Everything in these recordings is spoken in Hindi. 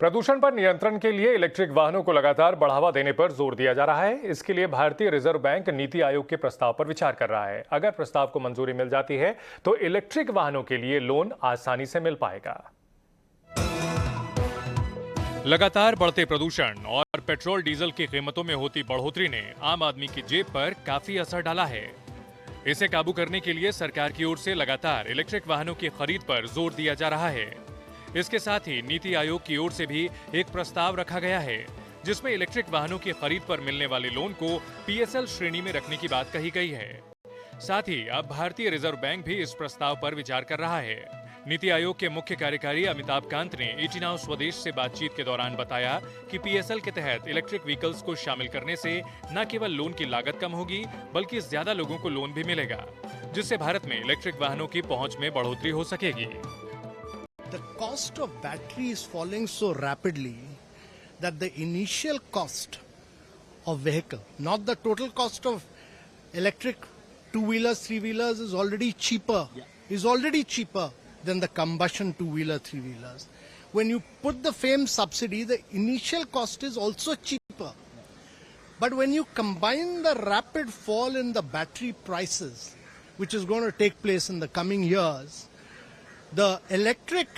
प्रदूषण पर नियंत्रण के लिए इलेक्ट्रिक वाहनों को लगातार बढ़ावा देने पर जोर दिया जा रहा है। इसके लिए भारतीय रिजर्व बैंक नीति आयोग के प्रस्ताव पर विचार कर रहा है। अगर प्रस्ताव को मंजूरी मिल जाती है तो इलेक्ट्रिक वाहनों के लिए लोन आसानी से मिल पाएगा। लगातार बढ़ते प्रदूषण और पेट्रोल डीजल की कीमतों में होती बढ़ोतरी ने आम आदमी की जेब पर काफी असर डाला है। इसे काबू करने के लिए सरकार की ओर से लगातार इलेक्ट्रिक वाहनों की खरीद पर जोर दिया जा रहा है। इसके साथ ही नीति आयोग की ओर से भी एक प्रस्ताव रखा गया है, जिसमें इलेक्ट्रिक वाहनों की खरीद पर मिलने वाले लोन को पीएसएल श्रेणी में रखने की बात कही गई है। साथ ही अब भारतीय रिजर्व बैंक भी इस प्रस्ताव पर विचार कर रहा है। नीति आयोग के मुख्य कार्यकारी अमिताभ कांत ने ईटी नाउ स्वदेश से बातचीत के दौरान बताया कि पीएसएल के तहत इलेक्ट्रिक व्हीकल्स को शामिल करने से न केवल लोन की लागत कम होगी, बल्कि ज्यादा लोगों को लोन भी मिलेगा, जिससे भारत में इलेक्ट्रिक वाहनों की पहुंच में बढ़ोतरी हो सकेगी। The cost of battery is falling so rapidly that the initial cost of vehicle, not the total cost of electric two-wheelers, three-wheelers is already cheaper, than the combustion two-wheeler, three-wheelers. When you put the FAME subsidy, the initial cost is also cheaper. But when you combine the rapid fall in the battery prices, which is going to take place in the coming years, the electric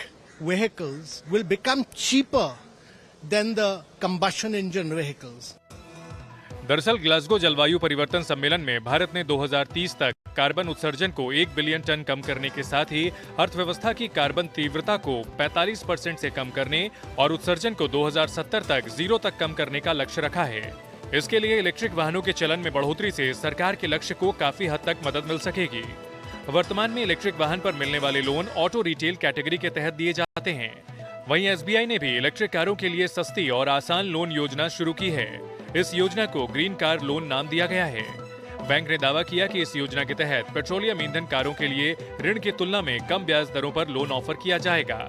vehicles will become cheaper than the combustion engine vehicles. दरअसल ग्लासगो जलवायु परिवर्तन सम्मेलन में भारत ने 2030 तक कार्बन उत्सर्जन को 1 बिलियन टन कम करने के साथ ही अर्थव्यवस्था की कार्बन तीव्रता को 45% से कम करने और उत्सर्जन को 2070 तक 0 तक कम करने का लक्ष्य रखा है। इसके लिए इलेक्ट्रिक वाहनों के चलन में बढ़ोतरी से सरकार के लक्ष्य को काफी हद तक मदद मिल सकेगी। वर्तमान में इलेक्ट्रिक वाहन पर मिलने वाले लोन ऑटो रिटेल कैटेगरी के तहत दिए जाते हैं। वहीं एसबीआई ने भी इलेक्ट्रिक कारों के लिए सस्ती और आसान लोन योजना शुरू की है। इस योजना को ग्रीन कार लोन नाम दिया गया है। बैंक ने दावा किया कि इस योजना के तहत पेट्रोलियम ईंधन कारों के लिए ऋण की तुलना में कम ब्याज दरों पर लोन ऑफर किया जाएगा।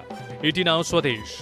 ईटी नाउ स्वदेश।